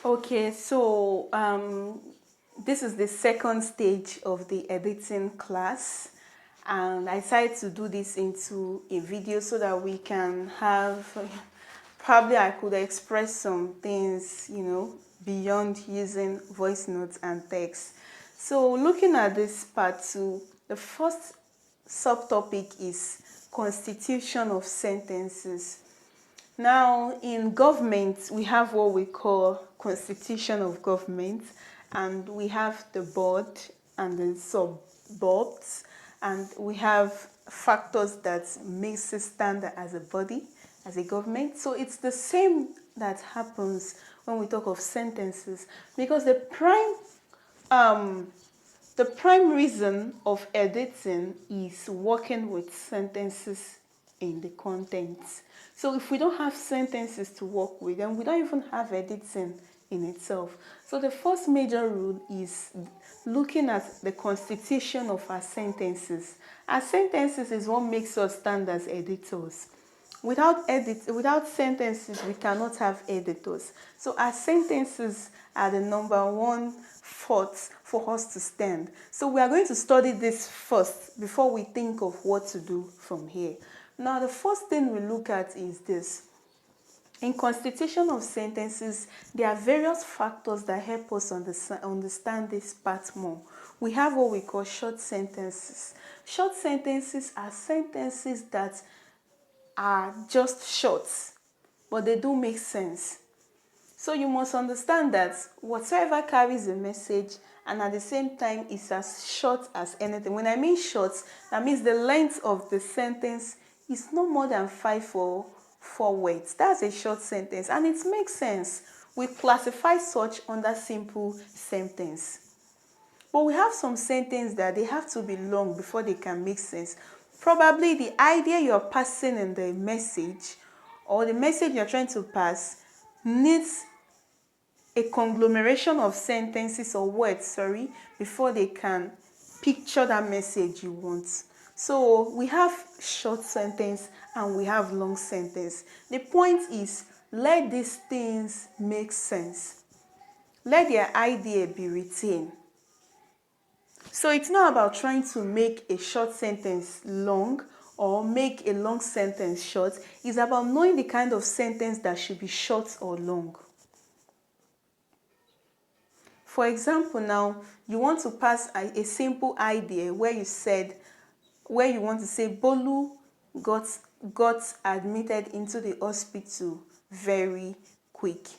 Okay, so this is the second stage of the editing class, and I decided to do this into a video so that we can have probably I could express some things, beyond using voice notes and text. So looking at this part two, the first subtopic is constitution of sentences. Now, in government, we have what we call constitution of government, and we have the board and the sub-boards, and we have factors that makes it stand as a body, as a government. So it's the same that happens when we talk of sentences, because um, the prime reason of editing is working with sentences in the contents. So if we don't have sentences to work with, then we don't even have editing in itself. So the first major rule is looking at the constitution of our sentences. Our sentences is what makes us stand as editors. Without sentences, we cannot have editors. So our sentences are the number one force for us to stand. So we are going to study this first before we think of what to do from here. Now, the first thing we look at is this. In constitution of sentences, there are various factors that help us understand this part more. We have what we call short sentences. Short sentences are sentences that are just short, but they do make sense. So you must understand that whatever carries a message and at the same time is as short as anything. When I mean short, that means the length of the sentence is no more than 5 or 4 words. That's a short sentence and it makes sense. We classify such under simple sentence. But we have some sentences that they have to be long before they can make sense. Probably the idea you're passing in the message or the message you're trying to pass needs a conglomeration of sentences or words, before they can picture that message you want. So we have short sentence and we have long sentence. The point is, let these things make sense. Let their idea be retained. So it's not about trying to make a short sentence long or make a long sentence short. It's about knowing the kind of sentence that should be short or long. For example, now you want to pass a simple idea where you want to say Bolu got admitted into the hospital very quick.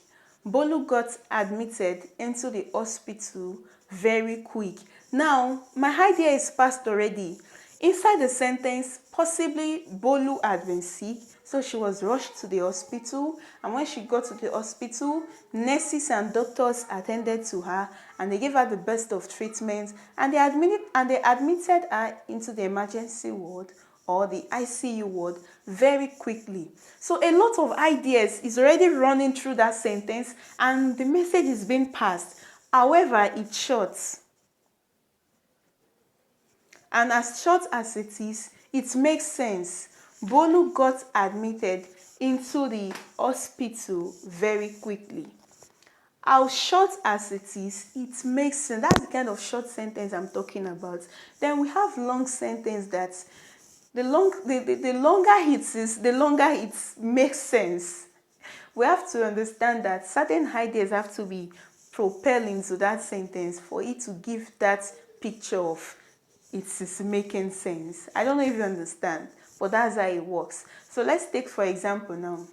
Bolu got admitted into the hospital very quick. Now, my idea is passed already. Inside the sentence, possibly Bolu had been sick, so she was rushed to the hospital, and when she got to the hospital, nurses and doctors attended to her and they gave her the best of treatment, and they admitted her into the emergency ward or the ICU ward very quickly. So a lot of ideas is already running through that sentence and the message is being passed. However, it's short. And as short as it is, it makes sense. Bolu got admitted into the hospital very quickly. How short as it is, it makes sense. That's the kind of short sentence I'm talking about. Then we have long sentence that the longer it is, the longer it makes sense. We have to understand that certain ideas have to be propelled into that sentence for it to give that picture of it is making sense. I don't know if you understand, but that's how it works. So let's take for example now.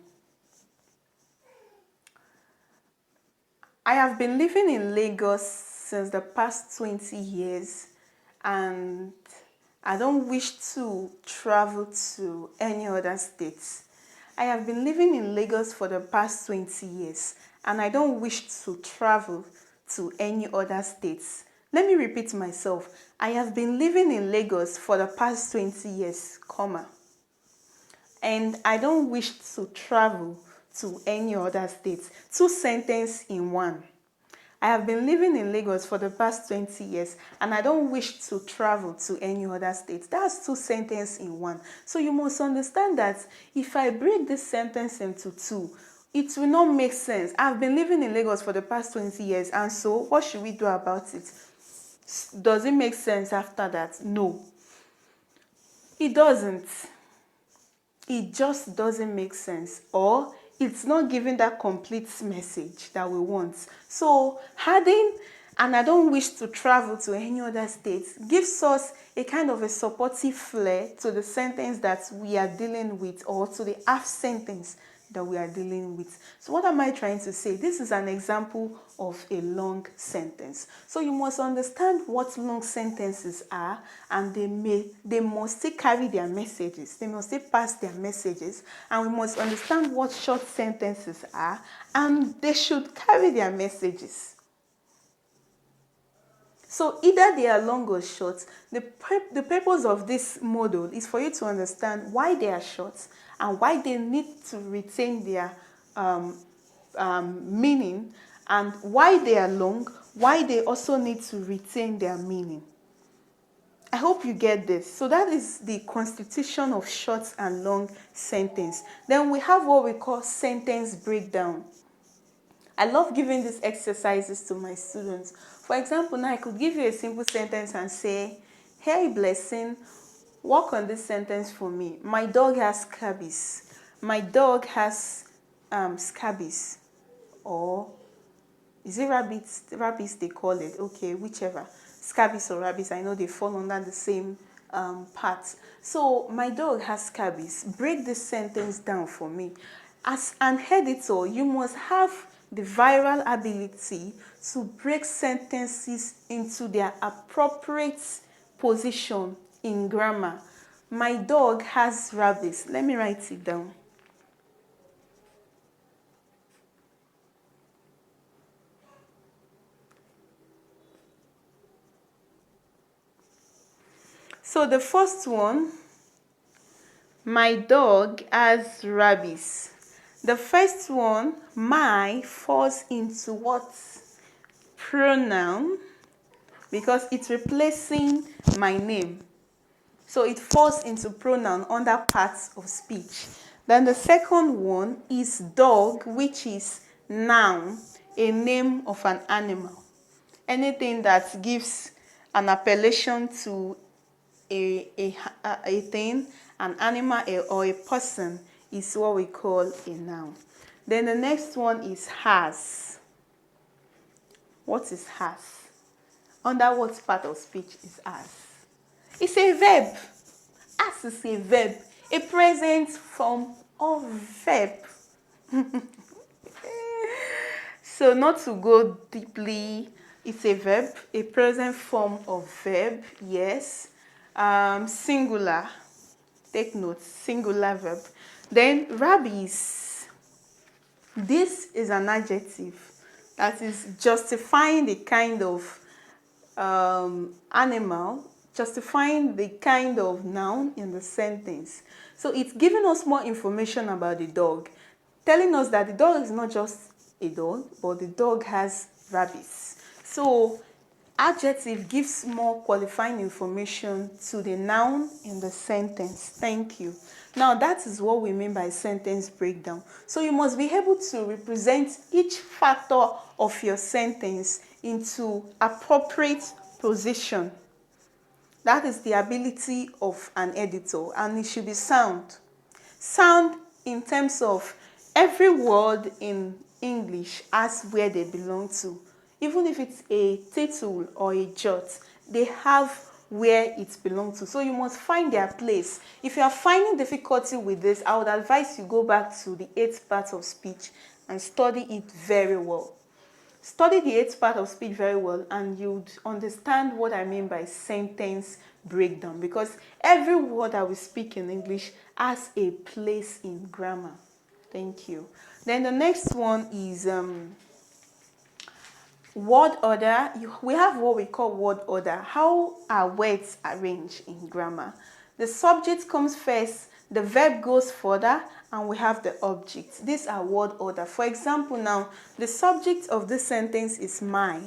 I have been living in Lagos since the past 20 years and I don't wish to travel to any other states. I have been living in Lagos for the past 20 years and I don't wish to travel to any other states. Let me repeat myself. I have been living in Lagos for the past 20 years, and I don't wish to travel to any other states. 2 sentences in one. I have been living in Lagos for the past 20 years and I don't wish to travel to any other state. That's 2 sentences in one. So you must understand that if I break this sentence into 2, it will not make sense. I've been living in Lagos for the past 20 years, and so what should we do about it? Does it make sense after that? No, it doesn't. It just doesn't make sense, or it's not giving that complete message that we want. So adding "and I don't wish to travel to any other state" gives us a kind of a supportive flair to the sentence that we are dealing with, or to the half sentence that we are dealing with. So what am I trying to say? This is an example of a long sentence. So you must understand what long sentences are, and they must still carry their messages. They must still pass their messages, and we must understand what short sentences are, and they should carry their messages. So either they are long or short. The purpose of this model is for you to understand why they are short and why they need to retain their meaning, and why they are long, why they also need to retain their meaning. I hope you get this. So that is the constitution of short and long sentence. Then we have what we call sentence breakdown. I love giving these exercises to my students. For example, now I could give you a simple sentence and say, "Hey Blessing, work on this sentence for me. My dog has scabies." My dog has scabies. Or is it rabbits? Rabbits they call it. Okay, whichever. Scabies or rabbits, I know they fall under the same part. So my dog has scabies. Break this sentence down for me. As an editor, you must have the viral ability to break sentences into their appropriate position in grammar. My dog has rabies. Let me write it down. So the first one, my dog has rabies. The first one, my, falls into what? Pronoun, because it's replacing my name. So it falls into pronoun under parts of speech. Then the second one is dog, which is noun, a name of an animal. Anything that gives an appellation to a thing, an animal, or a person is what we call a noun. Then the next one is has. What is has? Under what part of speech is has? It's a verb. As is a verb, a present form of verb. So not to go deeply, it's a verb, a present form of verb, yes. Singular, take note, singular verb. Then rabies. This is an adjective that is justifying the kind of animal, justifying the kind of noun in the sentence. So it's giving us more information about the dog, telling us that the dog is not just a dog, but the dog has rabies. So adjective gives more qualifying information to the noun in the sentence. Thank you. Now that is what we mean by sentence breakdown. So you must be able to represent each factor of your sentence into appropriate position. That is the ability of an editor, and it should be sound. Sound in terms of every word in English has where they belong to. Even if it's a title or a jot, they have where it belongs to. So you must find their place. If you are finding difficulty with this, I would advise you go back to the 8th part of speech and study it very well. Study the 8th part of speech very well, and you'd understand what I mean by sentence breakdown, because every word that we speak in English has a place in grammar. Thank you. Then the next one is word order. We have what we call word order. How are words arranged in grammar? The subject comes first, the verb goes further, and we have the object. These are word order. For example, now, the subject of this sentence is my.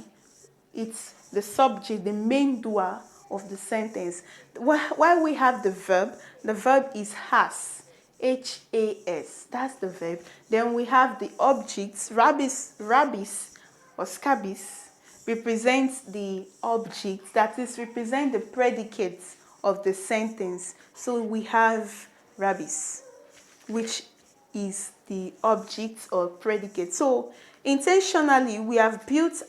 It's the subject, the main doer of the sentence. While we have the verb is has, H-A-S. That's the verb. Then we have the objects. Rabbis or scabies represents the object, that is, represent the predicate of the sentence. So we have rabbis, which is the object or predicate. So intentionally, we have built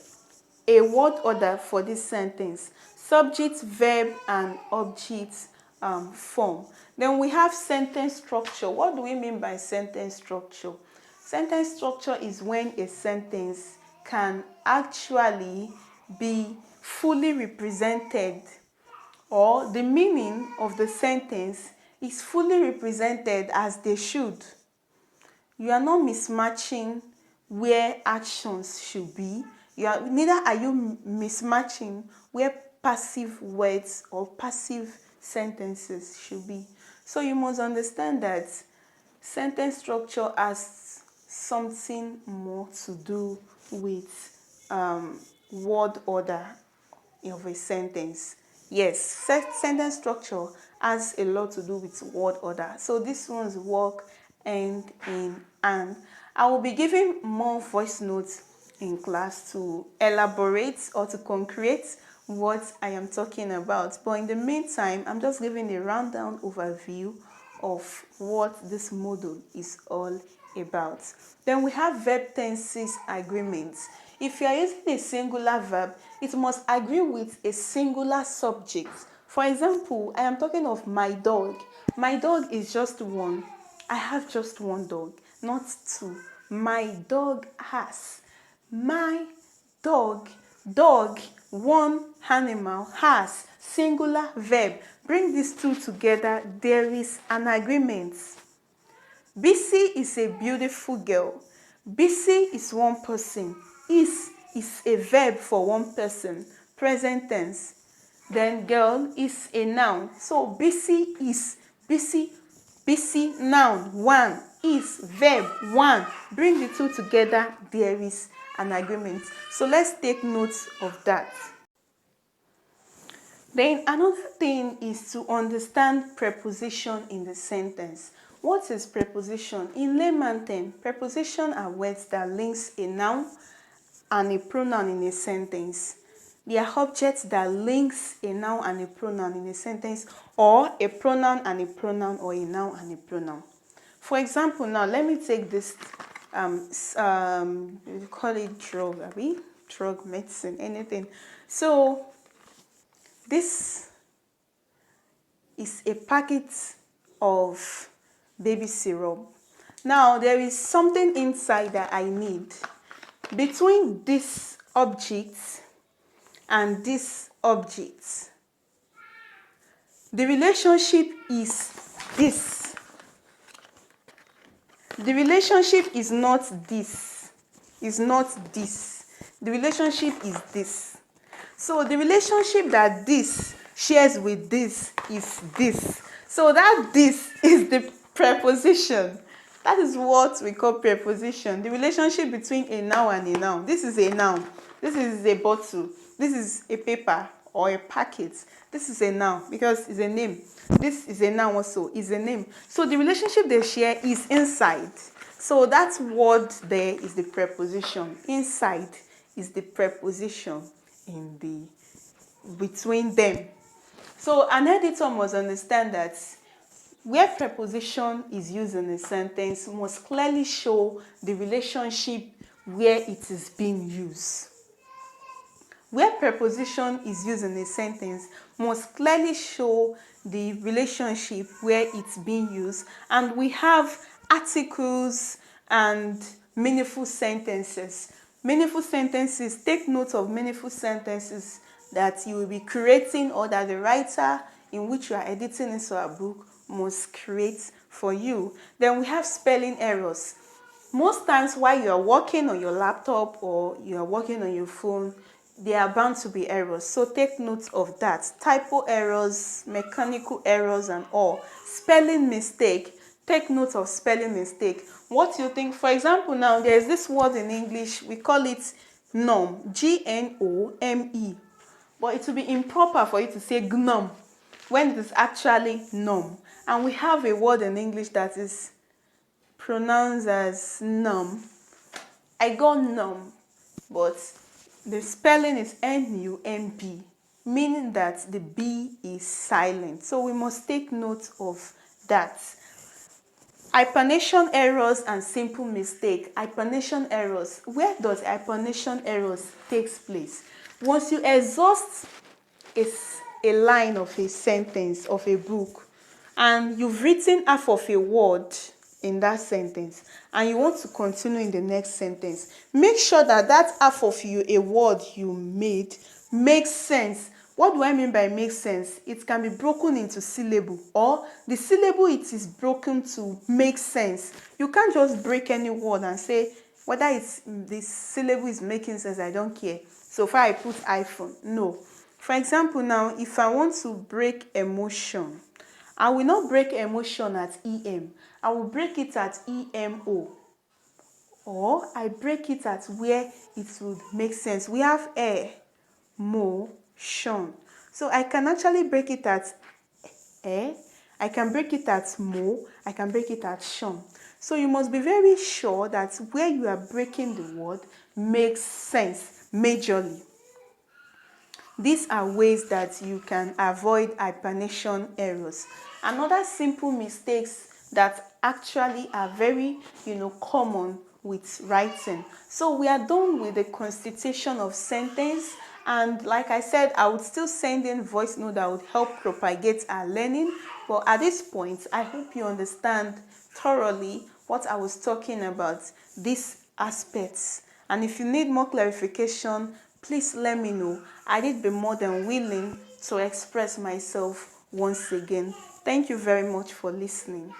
a word order for this sentence: subject, verb, and object form. Then we have sentence structure. What do we mean by sentence structure? Sentence structure is when a sentence can actually be fully represented, or the meaning of the sentence is fully represented as they should. You are not mismatching where actions should be. Neither are you mismatching where passive words or passive sentences should be. So you must understand that sentence structure has something more to do with word order of a sentence. Yes, sentence structure has a lot to do with word order. So these ones work hand in hand. I will be giving more voice notes in class to elaborate or to concrete what I am talking about. But in the meantime, I'm just giving a rundown overview of what this module is all about. Then we have verb tenses agreements. If you are using a singular verb, it must agree with a singular subject. For example, I am talking of my dog. My dog is just one. I have just one dog, not two. My dog has. My dog, one animal, has, singular verb. Bring these two together, there is an agreement. Bisi is a beautiful girl. Bisi is one person. Is a verb for one person, present tense. Then girl is a noun. So Bisi is, Bisi noun, one, is verb, one. Bring the two together, there is an agreement. So let's take notes of that. Then another thing is to understand preposition in the sentence. What is preposition? In layman terms, preposition are words that links a noun and a pronoun in a sentence. They are objects that links a noun and a pronoun in a sentence, or a pronoun and a pronoun, or a noun and a pronoun. For example, now let me take this, we call it drug, medicine, anything. So this is a packet of baby syrup. Now there is something inside that I need. Between this object and this object, the relationship is this. The relationship is not this. Is not this. The relationship is this. So the relationship that this shares with this is this. So that this is the preposition. That is what we call preposition. The relationship between a noun and a noun. This is a noun. This is a bottle. This is a paper or a packet. This is a noun because it's a name. This is a noun also. Is a name. So the relationship they share is inside. So that word there is the preposition. Inside is the preposition in the between them. So an editor must understand that where preposition is used in a sentence must clearly show the relationship where it is being used. Where preposition is used in a sentence must clearly show the relationship where it's being used. And we have articles and meaningful sentences. Meaningful sentences, take note of meaningful sentences that you will be creating, or that the writer in which you are editing into a book must create for you. Then we have spelling errors. Most times while you are working on your laptop or you are working on your phone, there are bound to be errors. So take note of that. Typo errors, mechanical errors and all. Spelling mistake. Take note of spelling mistake. What you think, for example, now there is this word in English, we call it gnome, G-N-O-M-E. But it will be improper for you to say gnome when it is actually gnome. And we have a word in English that is pronounced as numb. I got numb, but the spelling is N-U-M-B, meaning that the B is silent. So we must take note of that. Hyphenation errors and simple mistake. Hyphenation errors. Where does hyphenation errors takes place? Once you exhaust a line of a sentence of a book, and you've written half of a word in that sentence, and you want to continue in the next sentence, make sure that that half of a word you made makes sense. What do I mean by makes sense? It can be broken into syllable, or the syllable it is broken to make sense. You can't just break any word and say whether it's the syllable is making sense, I don't care. So far I put iPhone. No. For example, now if I want to break emotion, I will not break emotion at EM. I will break it at EMO. Or I break it at where it would make sense. We have motion. So I can actually break it at I can break it at mo, I can break it at shon. So you must be very sure that where you are breaking the word makes sense majorly. These are ways that you can avoid hyphenation errors. Another simple mistakes that actually are very, common with writing. So we are done with the constitution of sentence, and like I said, I would still send in voice note that would help propagate our learning. But at this point, I hope you understand thoroughly what I was talking about, these aspects. And if you need more clarification, please let me know. I'd be more than willing to express myself once again. Thank you very much for listening.